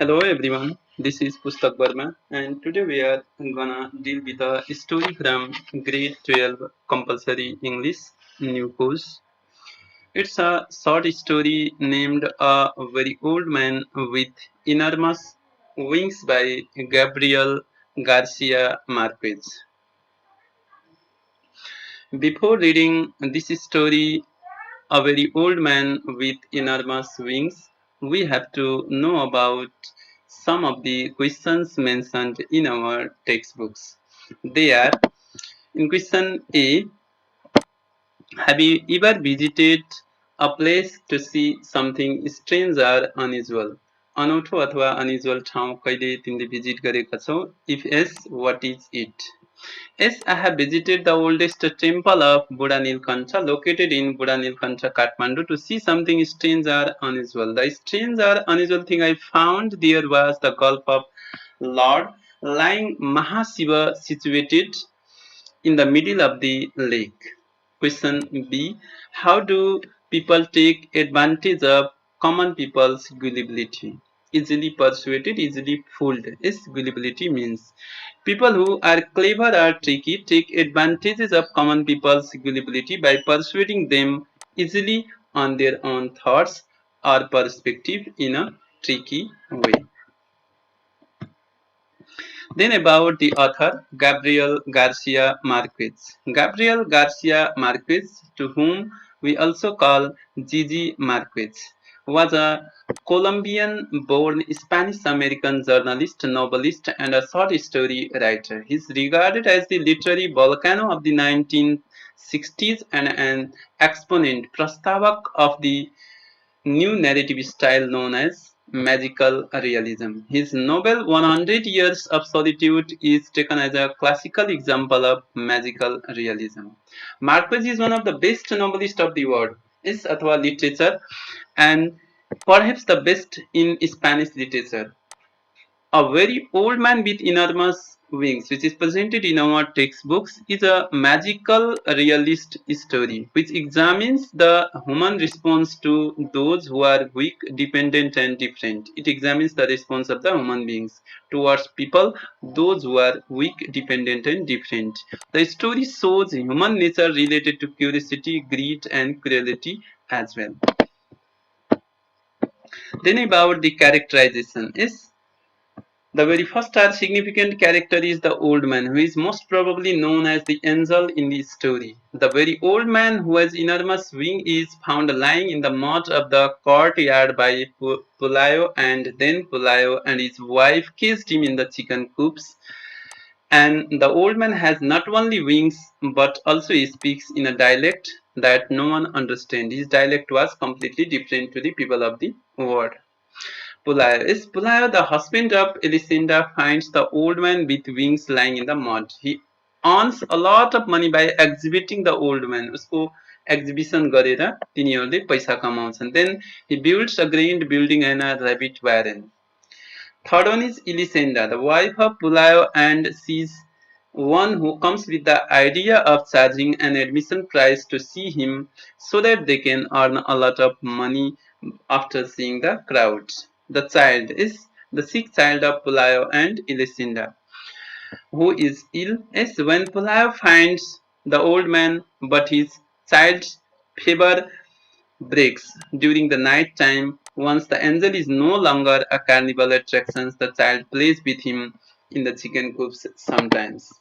Hello everyone, this is pustakverma and today we are gonna deal with a story from grade 12 compulsory English new course. It's a short story named A Very Old Man with Enormous Wings by Gabriel Garcia Marquez. Before reading this story, A Very Old Man with Enormous Wings, we have to know about some of the questions mentioned in our textbooks. They are in question A, have you ever visited a place to see something strange or unusual? अनौठो अथवा unusual ठाउँ कहिले तिमीले visit गरेका छौ? If yes, what is it? Yes, I have visited the oldest temple of Buddha Nilkancha located in Buddha Nilkancha, Kathmandu to see something strange or unusual. The strange or unusual thing I found there was the gulp of Lord lying Mahashiva situated in the middle of the lake. Question B. How do people take advantage of common people's gullibility? Easily persuaded, easily fooled. Is gullibility means people who are clever or tricky take advantages of common people's gullibility by persuading them easily on their own thoughts or perspective in a tricky way. Then about the author Gabriel Garcia Marquez. Gabriel Garcia Marquez, to whom we also call Gigi Marquez, was a Colombian-born Spanish-American journalist, novelist, and a short story writer. He is regarded as the literary volcano of the 1960s and an exponent, prastavak of the new narrative style known as magical realism. His novel 100 Years of Solitude is taken as a classical example of magical realism. Marquez is one of the best novelists of the world, is अथवा literature, and perhaps the best in Spanish literature. A Very Old Man with Enormous Wings, which is presented in our textbooks, is a magical realist story which examines the human response to those who are weak, dependent, and different. It examines the response of the human beings towards people, those who are weak, dependent, and different. The story shows human nature related to curiosity, greed, and cruelty as well. Then about the characterization is the very first significant character is the old man, who is most probably known as the angel in the story. The very old man who has enormous wing is found lying in the mud of the courtyard by Pulayo, and then Pulayo and his wife kissed him in the chicken coops. And the old man has not only wings but also he speaks in a dialect that no one understands. His dialect was completely different to the people of the world. Pulayo. Is Pulayo the husband of Elisenda finds the old man with wings lying in the mud. He earns a lot of money by exhibiting the old man. उसको exhibition गरेर तिनीहरूले पैसा कमाउँछन्. Then he builds a grand building and a rabbit warren. Third one is Elisenda, the wife of Pulayo, and she's one who comes with the idea of charging an admission price to see him so that they can earn a lot of money after seeing the crowds. The child is the sick child of Pulayo and Elisenda, who is ill. Is when Pulayo finds the old man, but his child's fever breaks during the night time. Once the angel is no longer a carnival attraction, the child plays with him in the chicken coops sometimes.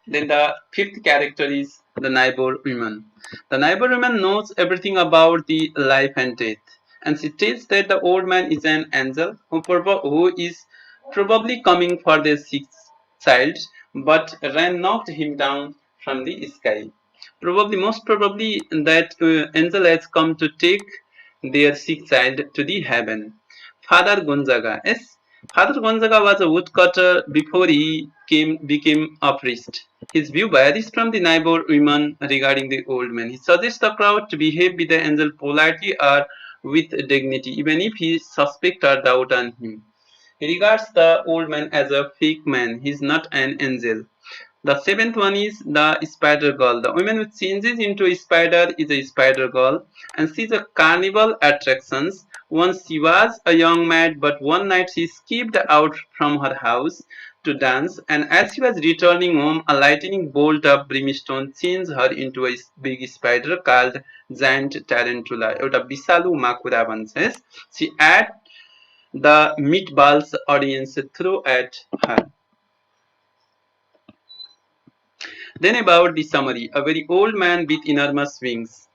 Then the fifth character is the neighbor woman. The neighbor woman knows everything about the life and death, and she tells that the old man is an angel who is probably coming for their sixth child, but Ran knocked him down from the sky. Probably, most probably, that angel has come to take their sick child to the heaven. Father Gonzaga, yes, Father Gonzaga was a woodcutter before he became a priest. His view varies from the neighbor women regarding the old man. He suggests the crowd to behave with the angel politely or with dignity, even if he suspect or doubt on him. He regards the old man as a fake man. He is not an angel. The seventh one is the spider girl. The woman who changes into a spider is a spider girl, and she's a carnival attraction. Once she was a young maid, but one night she escaped out from her house to dance, and as she was returning home, a lightning bolt of brimstone changed her into a big spider called giant tarantula. एउटा विषालु माकुरा भन्छ. She ate the meatballs audience threw at her. Then about the summary, a very old man with enormous wings.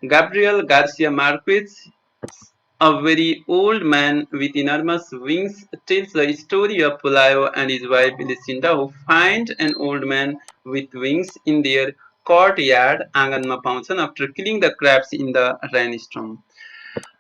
Gabriel Garcia Marquez, a very old man with enormous wings, tells the story of Pulayo and his wife Lucinda, who find an old man with wings in their courtyard आँगनमा पाउँछन् after killing the crabs in the rainstorm.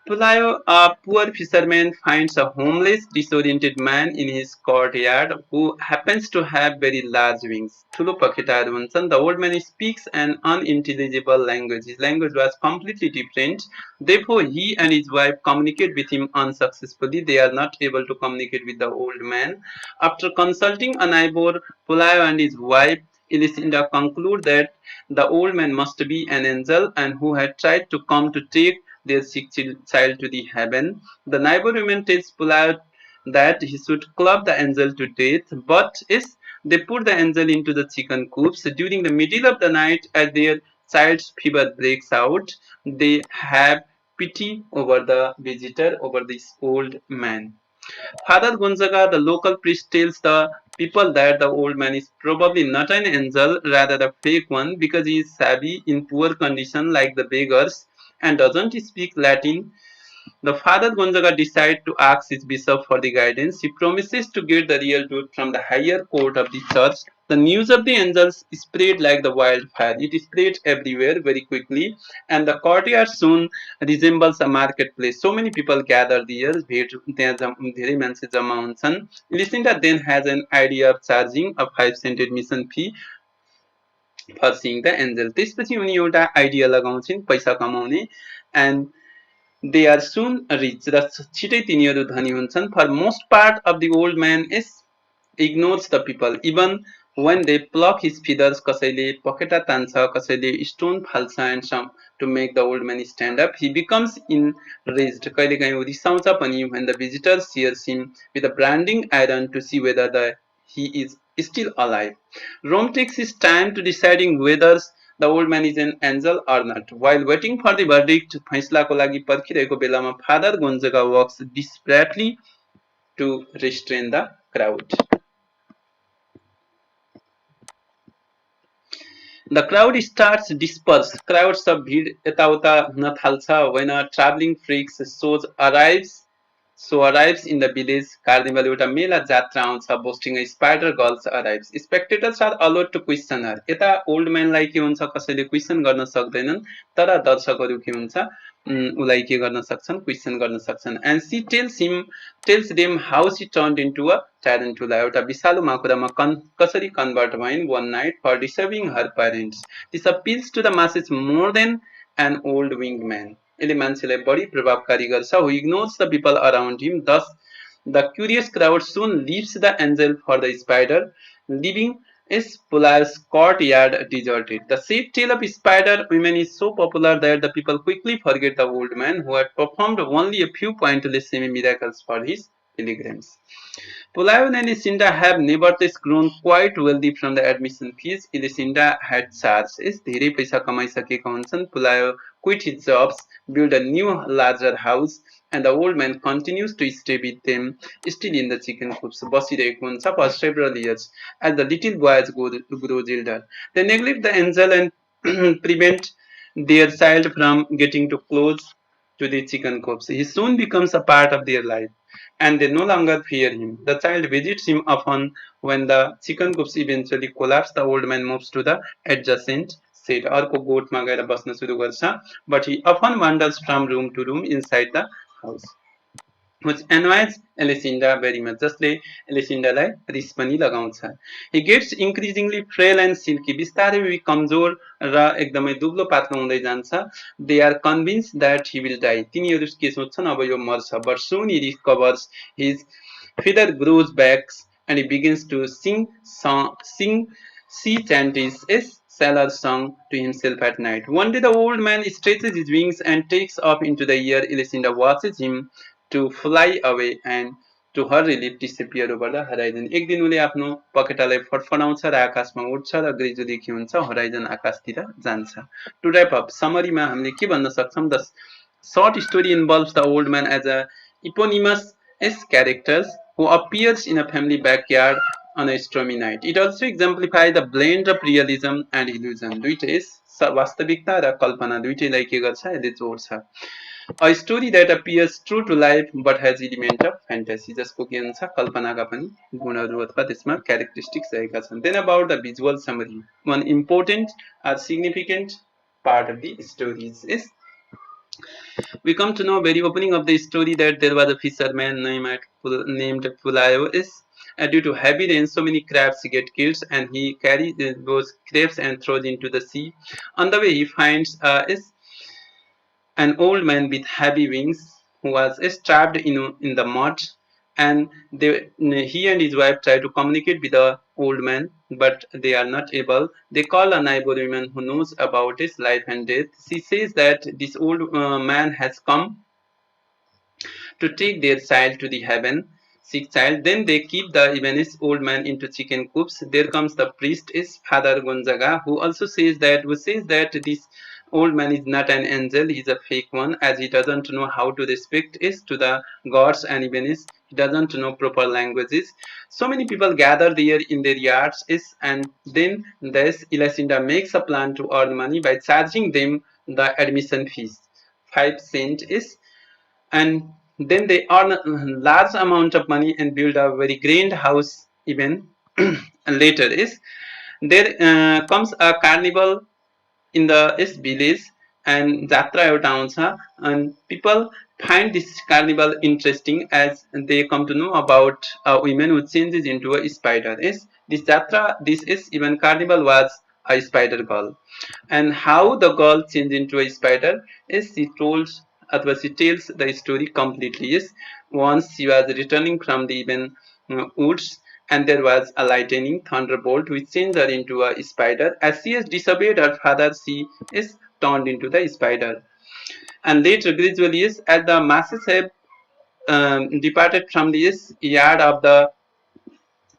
Pulayo, a poor fisherman, finds a homeless, disoriented man in his courtyard who happens to have very large wings. ठुलो पखेटाहरू हुन्छन्. The old man speaks an unintelligible language. His language was completely different. Therefore, he and his wife communicate with him unsuccessfully. They are not able to communicate with the old man. After consulting a neighbor, Pulayo and his wife Elisinda conclude that the old man must be an angel and who had tried to come to take their sick child to the heaven. The neighbor woman tells Pulayo that he should club the angel to death, but is they put the angel into the chicken coops. During the middle of the night, as their child's fever breaks out, they have pity over the visitor, over this old man. Father Gonzaga, the local priest, tells the people that the old man is probably not an angel, rather a fake one, because he is savvy in poor condition like the beggars and doesn't speak Latin. The Father Gonzaga decides to ask his bishop for the guidance. He promises to get the real truth from the higher court of the church. The news of the angels spread like the wildfire. It spread everywhere very quickly, and the courtyard soon resembles a marketplace. So many people gather there. धेरै मान्छे जम्मा हुन्छन्. Lucinda then has an idea of charging a 5 cent admission fee for seeing the angel. त्यसपछि उनी एउटा idea लगाउँछिन् पैसा कमाउने and they are soon rich. र छिटै तिनीहरू धनी हुन्छन्. For most part of the old man is ignores the people even when they pluck his feathers. कसैले पखेटा तान्छ, कसैले stone फाल्छ and some to make the old man stand up. He becomes enraged. कहिलेकाहीँ ऊ रिसाउँछ पनि when the visitor sears him with a branding iron to see whether he is still alive. Rome takes his time to deciding whether the old man is an angel or not. While waiting for the verdict, फैसलाको लागि पर्खिरहेको बेलामा Father Gonzaga works desperately to restrain the crowd. The crowd starts disperse. Crowd सब भिड यताउता हुन थाल्छ when a traveling freaks arrives in the village. Carnival एउटा मेला जात्रा आउँछ. Boasting a spider girls arrives. Spectators are allowed to question her. यता old म्यानलाई के हुन्छ कसैले क्वेसन गर्न सक्दैनन् तर दर्शकहरू के हुन्छ उलाई के गर्न सक्छन् क्वेसन गर्न सक्छन् and she tells them how she turned into a tarantula. एउटा विषालु माकुरामा कसरी कन्भर्ट भइन् one night for disturbing her parents. This appeals to the masses more than an old winged man. यसले मान्छेलाई बढी प्रभावकारी गर्छ. Who ignores the people around him. Thus the curious crowd soon leaves the angel for the spider, leaving is Pulayo's courtyard deserted. The sad tale of spider women is so popular that the people quickly forget the old man who had performed only a few pointless semi-miracles for his pilgrims. Pulayo and Lucinda have nevertheless grown quite wealthy from the admission fees Lucinda had charged. Yes धेरै पैसा कमाइसकेका हुन्छन्. Pulayo quit his jobs, built a new larger house, and the old man continues to stay with them, still in the chicken coops. बसिरहेको हुन्छ for several years as the little boys grows older. They neglect the angel and prevent their child from getting too close to the chicken coops. He soon becomes a part of their life and they no longer fear him. The child visits him often. When the chicken coops eventually collapse, the old man moves to the adjacent shed. अर्को गोठमा गएर बस्न सुरु गर्छ. But he often wanders from room to room inside the house, which annoys Lucinda very much. जसले Lucindaलाई रिस पनि लगाउँछ. He gets increasingly frail and silky. बिस्तारै कमजोर र एकदमै दुब्लो पातलो हुँदै जान्छ. They are convinced that he will die. तिनीहरू के सोच्छन् अब यो मर्छ. But soon he recovers. His feather grows back and he begins to sing sea chanties. sailor song to himself at night. One day the old man stretches his wings and takes off into the air. Elisenda watches him to fly away and to her relief disappear over the horizon. एक दिन उले आफ्नो पखेटालाई फडफडाउँछ र आकाशमा उड्छ र gradually के हुन्छ horizon आकाशतिर जान्छ. To wrap up, समरीमा हामीले के भन्न सक्छौं? The short story involves the old man as a eponymous character who appears in a family backyard on a stormy night. It also exemplifies the blend of realism and illusion. दुईटै वास्तविकता र कल्पना दुईटैलाई के गर्छ यसले जोड्छ. A story that appears true to life but has element of fantasy. जसको के हुन्छ कल्पनाका पनि गुणहरू अथवा त्यसमा characteristics रहेका छन्. Then about the visual summary. One important or significant part of the stories is we come to know very opening of the story that there was a fisherman named Pulayo is due to heavy rain so many crabs get killed and he carries those crabs and throws into the sea. On the way he finds is an old man with heavy wings who was trapped in the mud and he and his wife try to communicate with the old man but they are not able. They call a neighbor woman who knows about his life and death. She says that this old man has come to take their child to the heaven, sick child. Then they keep the Lebanese old man into chicken coops. There comes the priest is Father Gonzaga, who says that this old man is not an angel, he's a fake one, as he doesn't know how to respect is to the gods and Lebanese. He doesn't know proper languages. So many people gather there in their yards and then this Ilacinda makes a plan to earn money by charging them the admission fees. 5 cents is and then they earn a large amount of money and build a very grand house even and later is there comes a carnival in the village and jatra एउटा आउँछ and people find this carnival interesting as they come to know about a woman who changes into a spider. Is this jatra, this is even carnival was a spider girl and how the girl changed into a spider is she tells the story completely. Is once she was returning from the even woods and there was a lightning thunderbolt which changed her into a spider. As she has disobeyed her father, she is turned into the spider. And later, gradually, is as the masses have departed from this yard of the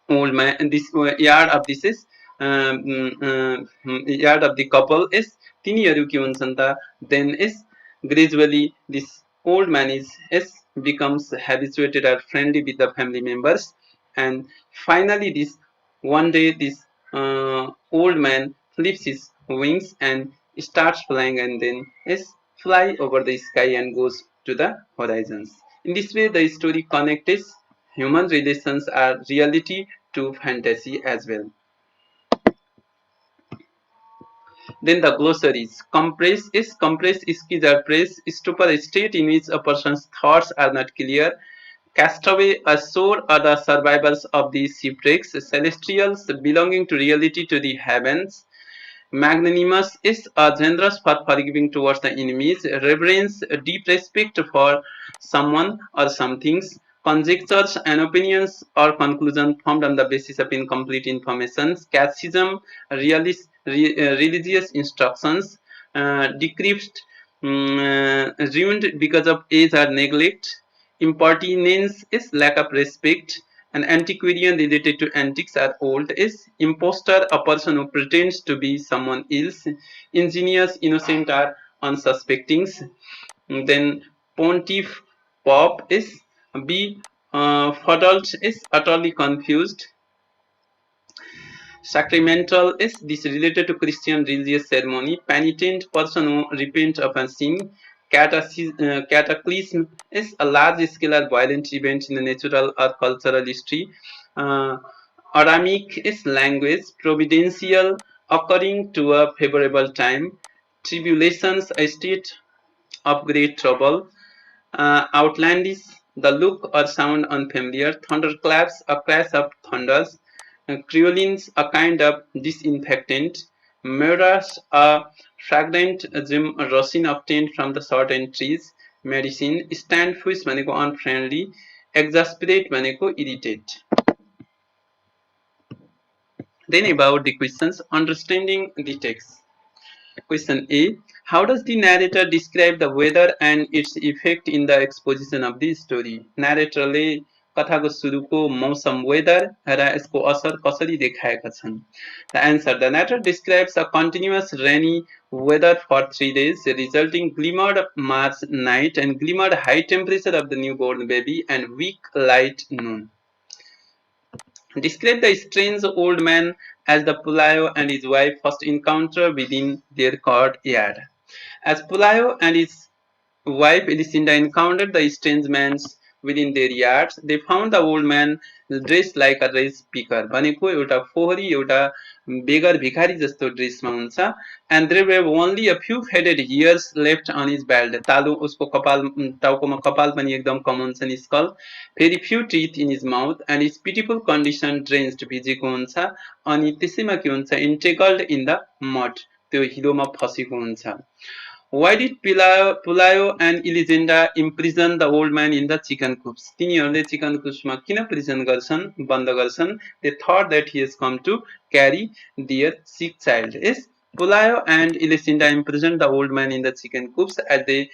old man, and this yard of this is yard of the couple is तिनीहरू के हुन्छन् त then is gradually this old man is becomes habituated or friendly with the family members and finally this one day this old man flips his wings and starts flying and then is fly over the sky and goes to the horizons. In this way the story connects human relations are reality to fantasy as well. Then the glossaries. Compressed skis are pressed, stupor a state in which a person's thoughts are not clear. Castaway, ashore are the survivors of the shipwrecks. Celestials belonging to reality to the heavens. Magnanimous is generous for forgiving towards the enemies. Reverence, deep respect for someone or some things. Conjectures and opinions or conclusions formed on the basis of incomplete information. Catechism, religious instructions. Decrypted, ruined because of age or neglect. Impertinence is lack of respect. An antiquarian related to antiques are old is impostor a person who pretends to be someone else. Ingenious, innocent are unsuspecting. Then pontiff pop is be fuddled is utterly confused. Sacramental is this related to Christian religious ceremony. Penitent person who repent of a sin. Cataclysm is a large scale or violent event in the natural or cultural history. Uh, Adamic is language. Providential occurring to a favorable time. Tribulations a state of great trouble. Outlandish, the look or sound unfamiliar. Thunderclaps, a crash of thunders. Creolines, a kind of disinfectant. Murders, a fragrant gem rosin obtained from the certain trees. Medicine, standfish भनेको unfriendly. Exasperate भनेको irritate. Then about the questions, understanding the text. Question A. How does the narrator describe the weather and its effect in the exposition of the story? narratorले कथाको सुरुको मौसम weather र यसको असर कसरी देखाएका छन्? The answer. The narrator describes a continuous rainy weather for 3 days, resulting glimmered March night and glimmered high temperature of the newborn baby and weak light noon. Describe the strange old man as the Pulayo and his wife first encounter within their courtyard. As Pulayo and his wife Elisinda encountered the strange man within their yards, they found the old man dressed like a race picker. भनेको एउटा फोहोरी एउटा बेगर भिखारी जस्तो ड्रेसमा हुन्छ and there were only a few faded hairs left on his bald. तालु उसको कपाल टाउकोमा कपाल पनि एकदम कम हुन्छ नि school. Very few teeth in his mouth and his pitiful condition drenched भिजेको हुन्छ अनि त्यसैमा के हुन्छ entangled in the mud. त्यो हिलोमा फसेको हुन्छ. Why did Pulayo and Elisenda imprison the old man in the chicken coops? तिनीहरूले चिकन कुप्समा किन प्रिजन गर्छन् बन्द गर्छन्? They thought that he has come to carry their sick child. Yes, Pulayo and Elisenda imprisoned the old man in the chicken coops as they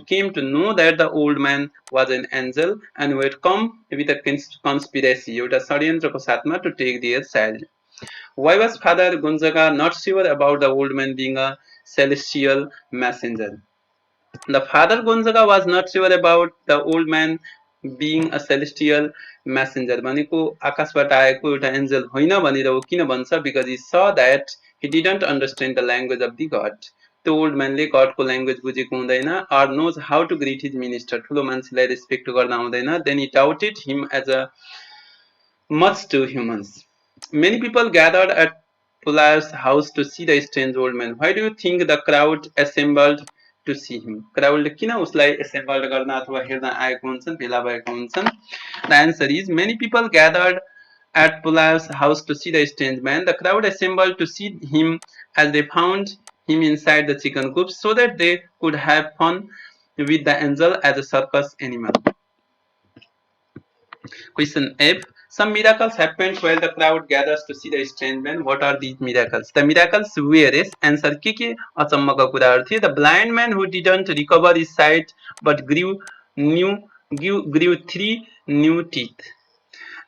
came to know that the old man was an angel and would come with a conspiracy एउटा षड्यन्त्रको साथमा to take their child. Why was Father Gonzaga not sure about the old man being a celestial messenger? The Father Gonzaga was not sure about the old man being a celestial messenger. भनेको आकाशबाट आएको एउटा angel होइन भनेर हो किन भन्छ? Because he saw that he didn't understand the language of the God. त्यो old म्यानले गडको language बुझेको हुँदैन or knows how to greet his minister. ठुलो मान्छेलाई रेस्पेक्ट गर्न आउँदैन. Then he doubted him as a much to humans. Many people gathered at Pula's house to see the strange old man. Why do you think the crowd assembled to see him? Crowd किन उसलाई assembled गर्न अथवा हेर्न आएको हुन्छन् भेला भएको हुन्छन्? The answer is many people gathered at Pula's house to see the strange man. The crowd assembled to see him as they found him inside the chicken coop so that they could have fun with the angel as a circus animal. Question F. Some miracles happened while the crowd gathers to see the strange man. What are these miracles? The miracles were is answer के अचम्मका कुराहरू थिए. The blind man who didn't recover his sight but grew 3 new teeth.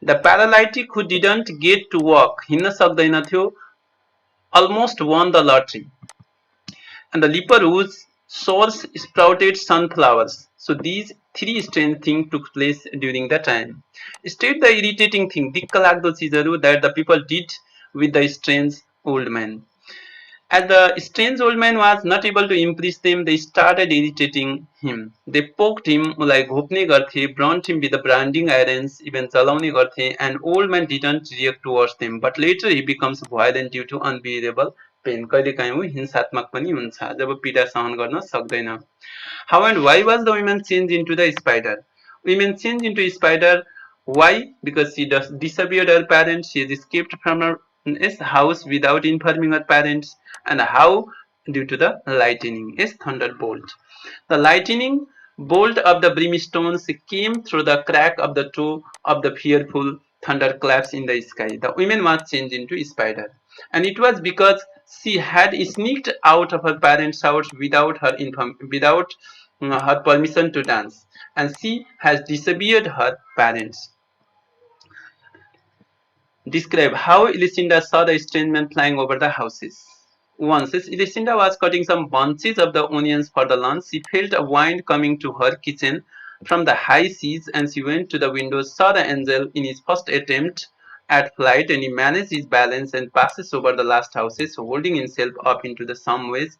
The paralytic who didn't get to walk हिँड्न सक्दैन थियो almost won the lottery. And the leper whose sores sprouted sunflowers. So these 3 strange things took place during the time. State the irritating thing, दिक्कलाग्दो चिजहरू that the people did with the strange old man. As the strange old man was not able to impress them, they started irritating him. They poked him, like घोप्ने गर्थे, burnt him with the branding irons, even जलाउने गर्थे, and old man didn't react towards them. But later he becomes violent due to unbearable pain. कहिलेकाहीँ ऊ हिंसात्मक पनि हुन्छ जब पीडा सहन गर्न सक्दैन. How and why was the woman changed into the spider? Women changed into a spider. Why? Because she disappeared her parents. She has escaped from her house without informing her parents. And how? Due to the lightning. Is thunderbolt. The lightning bolt of the brimstones came through the crack of the toe of the fearful thunderclaps in the sky. The woman was changed into a spider. And it was because she had sneaked out of her parents' house without her permission to dance, and she has disobeyed her parents. Describe how Elisinda saw the strange man flying over the houses. Once, as Elisinda was cutting some bunches of the onions for the lunch, she felt a wind coming to her kitchen from the high seas, and she went to the window, saw the angel in his first attempt at flight, and he managed his balance and passes over the last houses, holding himself up into the some ways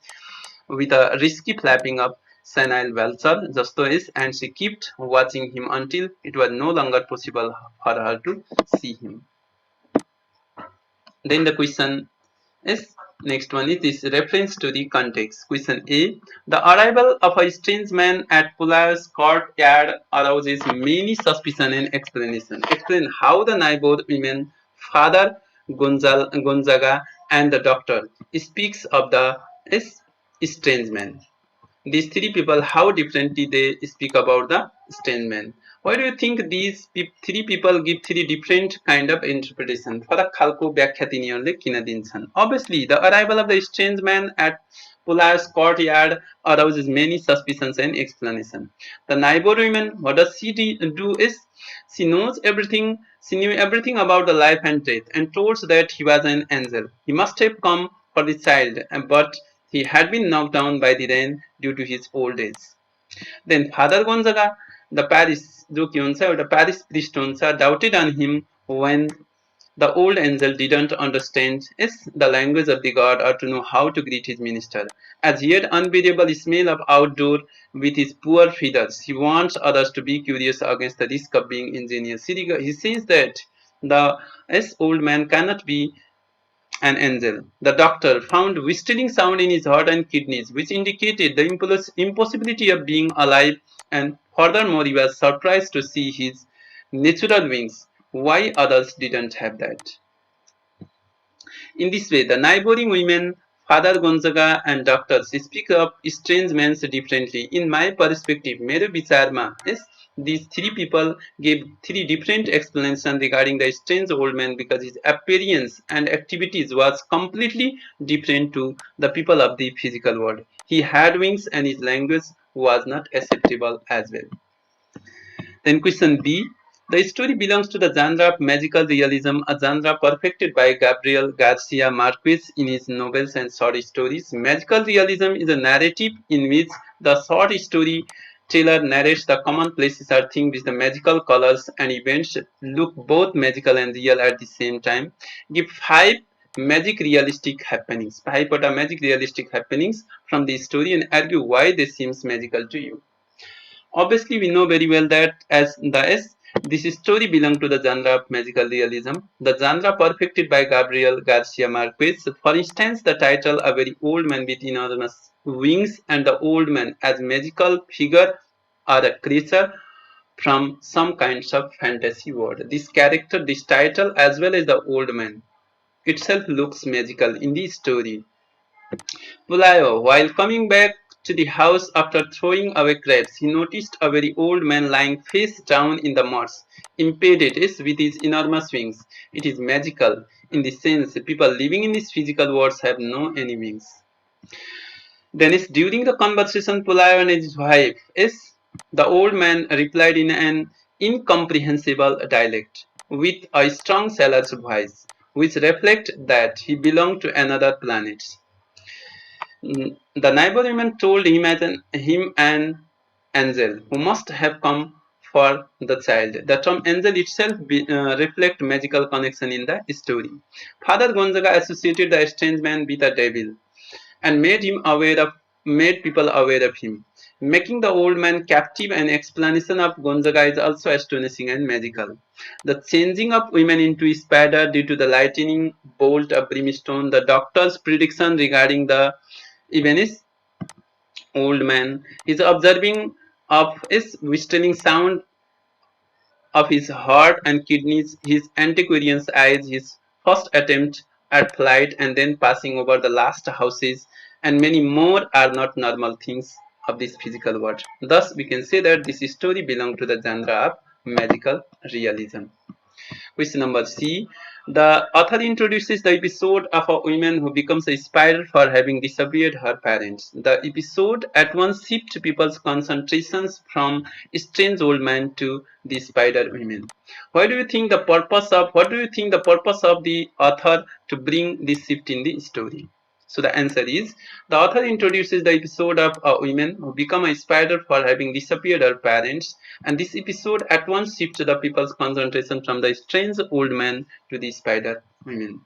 with a risky flapping of senile vulture जस्तो is, and she kept watching him until it was no longer possible for her to see him. Then the question is next one is this reference to the context. Question A. The arrival of a strange man at Pula's courtyard arouses many suspicion and explanation. Explain how the neighbor women, Father Gonzaga and the doctor speaks of the strange man. These 3 people, how differently they speak about the strange man. Why do you think these three people give three different kind of interpretation? फरक खालको व्याख्या तिनीहरूले किन दिन्छन्? Obviously, the arrival of the strange man at Pular's courtyard arouses many suspicions and explanation. The neighbor woman, what does she do is she knows everything. She knew everything about the life and death and told that he was an angel. He must have come for the child, but he had been knocked down by the rain due to his old age. Then Father Gonzaga, the parish जो कि हुन्छ एउटा parish priest हुन्छ, doubted on him when the old angel didn't understand is the language of the god or to know how to greet his minister. As he had unbearable smell of outdoor with his poor feathers, he wants others to be curious against the risk of being ingenious. He says that the old man cannot be an angel. The doctor found whistling sound in his heart and kidneys, which indicated the impossibility of being alive, and furthermore, he was surprised to see his natural wings. Why others didn't have that? In this way, the neighboring women, Father Gonzaga and doctors speak of strange men differently. In my perspective, मेरो विचारमा is these three people gave three different explanations regarding the strange old man because his appearance and activities was completely different to the people of the physical world. He had wings and his language was not acceptable as well. Then question B. The story belongs to the genre of magical realism, a genre perfected by Gabriel Garcia Marquez in his novels and short stories. Magical realism is a narrative in which the short story teller narrates the commonplaces or things with the magical colors and events look both magical and real at the same time. Give five magic realistic happenings, five magic realistic happenings from the story and argue why they seems magical to you. Obviously, we know very well that as the S, this story belongs to the genre of magical realism, the genre perfected by Gabriel Garcia Marquez. For instance, the title "A Very Old Man with Enormous Wings" and the old man as magical figure or a creature from some kinds of fantasy world. This character, this title, as well as the old man itself looks magical in the story. Pulaio, while coming back to the house after throwing away crabs, he noticed a very old man lying face down in the moss, impeded with his enormous wings. It is magical in the sense people living in this physical world have no any wings. Then is during the conversation, Pulaio and his wife the old man replied in an incomprehensible dialect with a strong sailor's voice, which reflect that he belonged to another planet. The neighborwoman told him an angel who must have come for the child. The term angel itself reflect magical connection in the story. Father Gonzaga associated the strange man with a devil and made people aware of him. Making the old man captive, an explanation of Gonzaga is also astonishing and magical. The changing of women into a spider due to the lightning bolt of brimstone, the doctor's prediction regarding the even is old man. He's observing of his whistling sound of his heart and kidneys, his antiquarian's eyes, his first attempt at flight, and then passing over the last houses, and many more are not normal things of this physical world. Thus, we can say that this story belongs to the genre of magical realism. Question number C. The author introduces the episode of a woman who becomes a spider for having disappeared her parents. The episode at once shifts people's concentrations from strange old man to the spider women. What do you think the purpose of the author to bring this shift in the story? So the answer is the author introduces the episode of a woman who become a spider for having disappeared her parents, and this episode at once shifts the people's concentration from the strange old man to the spider women.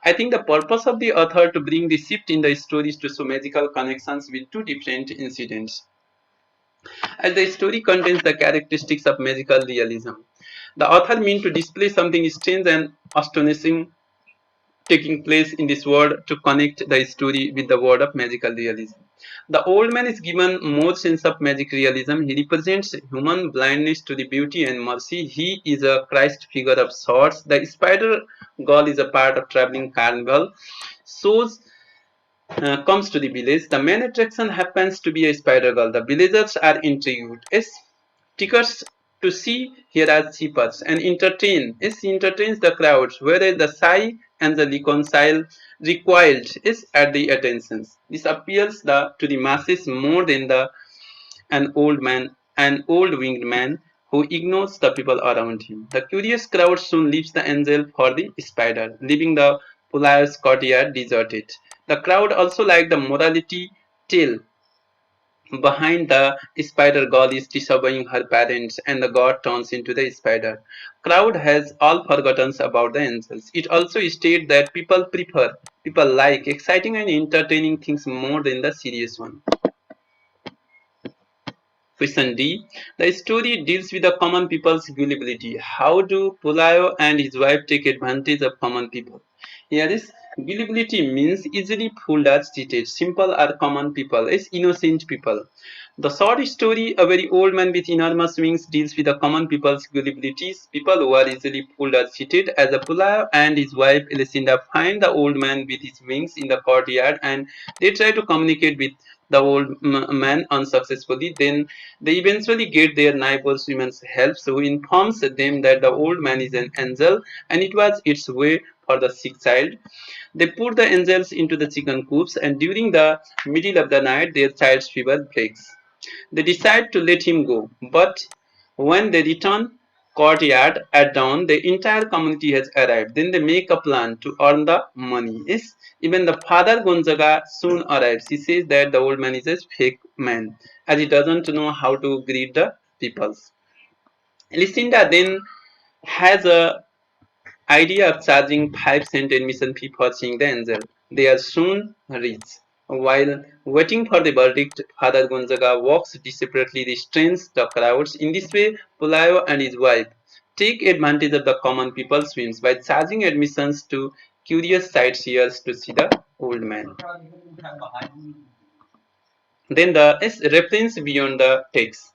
I think the purpose of the author to bring the shift in the story is to show magical connections with two different incidents. As the story contains the characteristics of magical realism, the author means to display something strange and astonishing taking place in this world to connect the story with the world of magical realism. The old man is given more sense of magic realism. He represents human blindness to the beauty and mercy. He is a Christ figure of sorts. The spider girl is a part of traveling carnival. Shows comes to the village. The main attraction happens to be a spider girl. The villagers are intrigued. Yes, tickets to see here as shepherds and entertain. Is entertains the crowds, whereas the shy and the recoiled is at the attentions. This appeals to the masses more than an old winged man who ignores the people around him. The curious crowd soon leaves the angel for the spider, leaving the Pulaio's courtyard deserted. The crowd also like the morality tale behind the spider girl is disobeying her parents and the god turns into the spider. Crowd has all forgotten about the angels. It also states that people like exciting and entertaining things more than the serious one. Question D. The story deals with the common people's gullibility. How do Pulayo and his wife take advantage of common people? Here is gullibility means easily fooled or cheated. Simple or common people is innocent people. The short story, A Very Old Man with Enormous Wings, deals with the common people's gullibilities, people who are easily fooled or cheated. As the Pulayo and his wife Elisinda find the old man with his wings in the courtyard and they try to communicate with the old man unsuccessfully. Then they eventually get their neighbor's woman's help, who informs them that the old man is an angel and it was its way for the sick child. They put the angels into the chicken coops, and during the middle of the night, their child's fever breaks. They decide to let him go, but when they return courtyard at dawn, the entire community has arrived. Then they make a plan to earn the money. Yes, even the father Gonzaga soon arrives. He says that the old man is a fake man, as he doesn't know how to greet the peoples. Lucinda then has a idea of charging 5 cent admission fee for seeing the angel. They are soon rich. While waiting for the verdict, Father Gonzaga walks desperately, restrains the crowds. In this way, Pulayo and his wife take advantage of the common people's whims by charging admissions to curious sightseers to see the old man. Then the is reference beyond the text.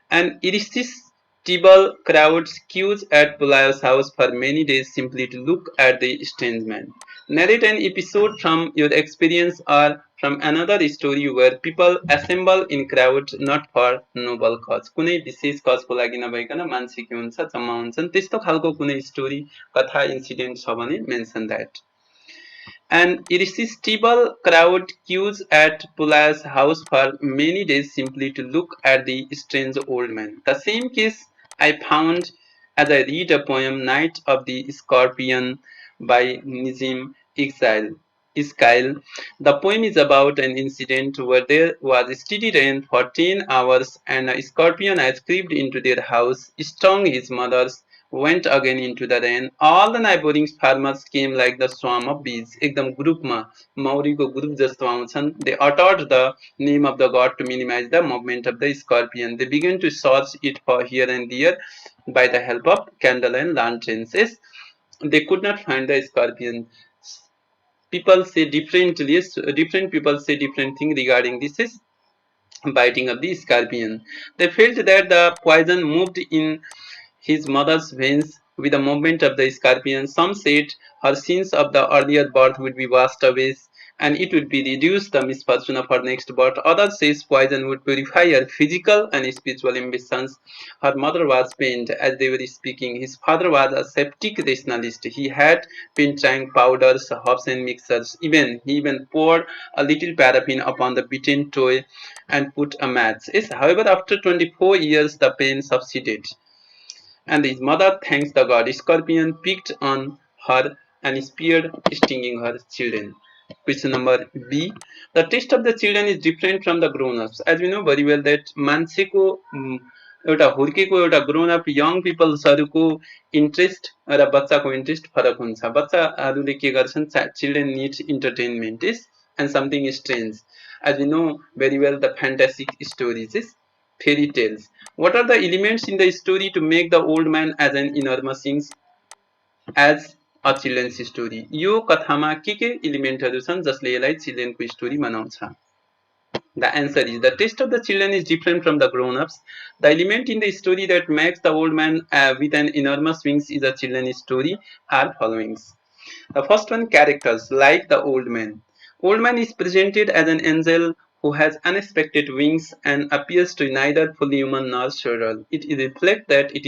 An irresistible crowd queues at Pulaio's house for many days simply to look at the strange man. Narrate an episode from your experience or from another story where people assemble in crowds not for noble cause. कुनै विशेष कजको लागि नभइकन मान्छे के हुन्छ जम्मा हुन्छन् त्यस्तो खालको कुनै स्टोरी कथा इन्सिडेन्ट छ भने mention that. An irresistible crowd queues at Pula's house for many days simply to look at the strange old man. The same case I found as I read a poem Night of the Scorpion by Nizim Iskyle. The poem is about an incident where there was steady rain for 10 hours and a scorpion has crept into their house, stung his mothers, went again into the rain. All the neighboring farmers came like the swarm of bees. एकदम ग्रुपमा मौरीको group जस्तो आउँछन्. They uttered the name of the god to minimize the movement of the scorpion. They began to search it for here and there by the help of candle and lanterns. Yes, they could not find the scorpion. People say differently. Yes, different people say different thing regarding this. Is biting of the scorpion. They felt that the poison moved in his mother's veins with the movement of the scorpion. Some said her sins of the earlier birth would be washed away and it would be reduced the misfortune of her next birth. Others says poison would purify her physical and spiritual ambitions. Her mother was pained as they were speaking. His father was a septic rationalist. He had been trying powders, herbs and mixers. He even poured a little paraffin upon the beaten toy and put a match. Yes, however, after 24 years the pain subsided and his mother thanks the god. Scorpion picked on her and speared, stinging her children. Question number B. The taste of the children is different from the grown-ups. As we know very well that मान्छेको एउटा हुर्केको एउटा grown up young पिपल्सहरूको interest र बच्चाको interest फरक हुन्छ. बच्चाहरूले के गर्छन् children needs entertainment is and something strange. As we know very well the fantastic stories is fairy tales. What are the elements in the story to make the old man as an enormous things as a children's story? यो कथामा के इलिमेन्टहरू छन् जसले यसलाई चिल्ड्रेनको story बनाउँछ? The answer is the taste of the children is different from the grown-ups. The element in the story that makes the old man with an enormous wings is a children's story are followings. The first one, characters like the old man. Old man is presented as an angel who has unexpected wings and appears to be neither fully human nor sterile. It reflects that it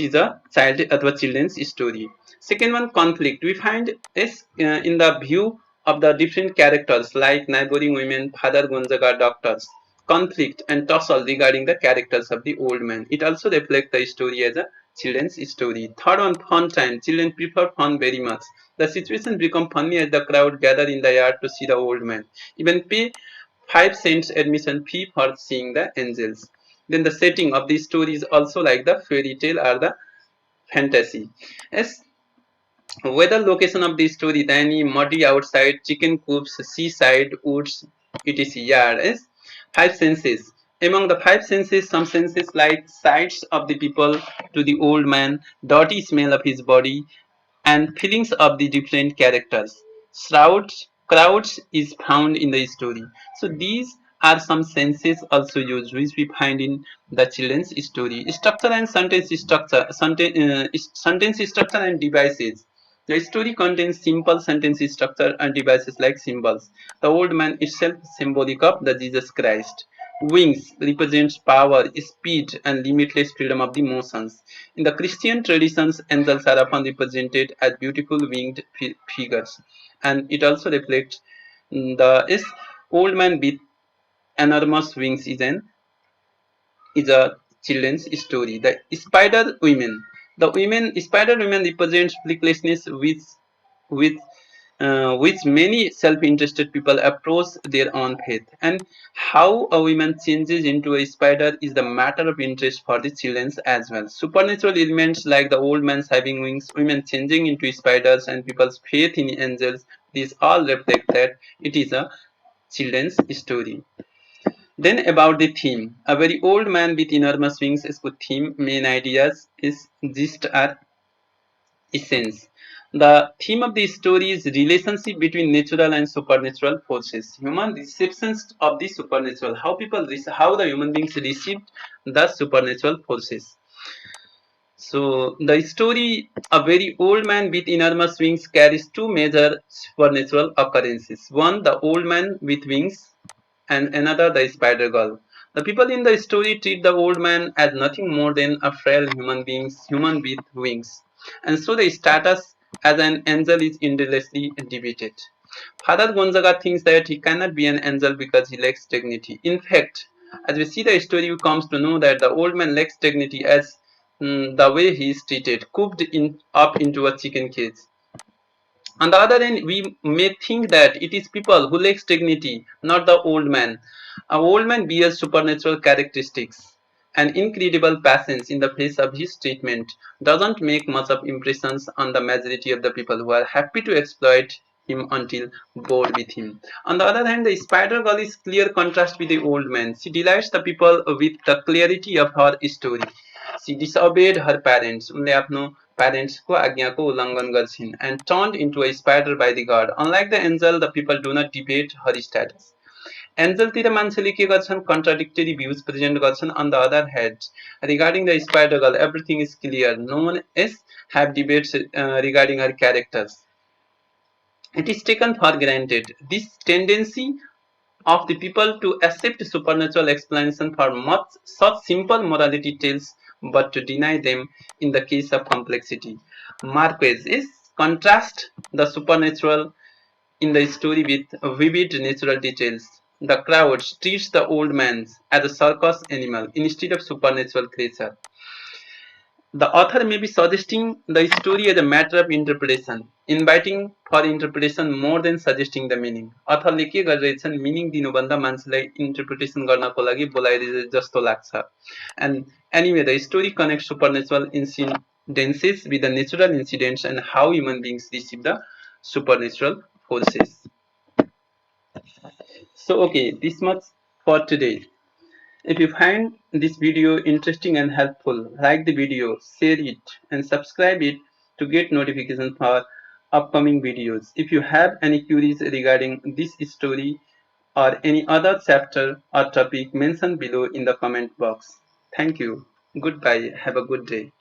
is a child अथवा children's story. Second one, conflict. We find is in the view of the different characters like neighboring women, Father Gonzaga, doctors, conflict and tussle regarding the characters of the old man. It also reflects the story as a children's story. Third one, fun time. Children prefer fun very much. The situation become funny as the crowd gather in the yard to see the old man. Even pay 5 cents admission fee for seeing the angels. Then the setting of the story is also like the fairy tale or the fantasy. As weather location of the story, rainy, muddy outside, chicken coops, seaside, woods, etc. Yard is 5 senses. Among the 5 senses, some senses like sights of the people to the old man, dirty smell of his body, and feelings of the different characters. Crowds is found in the story. So these are some senses also used which we find in the children's story. Structure and sentence structure and devices. The story contains simple sentence structure and devices like symbols. The old man itself symbolic of the Jesus Christ. Wings represents power, speed, and limitless freedom of the motions. In the Christian traditions, angels are often represented as beautiful winged figures, and it also reflects the is old man with enormous wings is a children's story. The spider women. The women spider women represents flicklessness which many self-interested people approach their own faith. And how a woman changes into a spider is the matter of interest for the children as well. Supernatural elements like the old man's having wings, women changing into spiders, and people's faith in angels, these all reflect that it is a children's story. Then about the theme. A very old man with enormous wings is good theme. Main ideas is gist are essence. The theme of the story is relationship between natural and supernatural forces. Human receptions of the supernatural. How the human beings received the supernatural forces. So the story, a very old man with enormous wings carries two major supernatural occurrences. One, the old man with wings, and another, the spider girl. The people in the story treat the old man as nothing more than a frail human with wings. And so the status as an angel is endlessly debated. Father Gonzaga thinks that he cannot be an angel because he lacks dignity. In fact, as we see the story, we comes to know that the old man lacks dignity as the way he is treated, up into a chicken cage. On the other hand, we may think that it is people who lacks dignity, not the old man. A old man bears supernatural characteristics. An incredible patience in the face of his treatment doesn't make much of impressions on the majority of the people who are happy to exploit him until bored with him. On the other hand, the spider girl is clear contrast with the old man. She delights the people with the clarity of her story. She disobeyed her parents. उनले आफ्नो प्यारेन्ट्सको आज्ञाको उल्लङ्घन गर्छिन् and turned into a spider by the god. Unlike the angel, the people do not debate her status. एन्जलतिर मान्छेले के गर्छन् contradictory views present गर्छन् on the other hand regarding the spider girl everything is clear no one is have debates regarding her characters it is taken for granted this tendency of the people to accept supernatural explanation for much such simple morality tales but to deny them in the case of complexity. Marquez is contrast the supernatural in the story with vivid natural details. The crowd treats the old man as a circus animal instead of supernatural creature. The author may be suggesting the story as a matter of interpretation, inviting for interpretation more than suggesting the meaning. अथरले के गरिरहेछन् meaning दिनुभन्दा मान्छेलाई interpretation गर्नको लागि बोलाइदिए जस्तो लाग्छ. And anyway, the story connects supernatural incidences with the natural incidents and how human beings receive the supernatural forces. So okay, this much for today. If you find this video interesting and helpful, like the video, share it, and subscribe it to get notifications for upcoming videos. If you have any queries regarding this story or any other chapter or topic, mention below in the comment box. Thank you. Goodbye. Have a good day.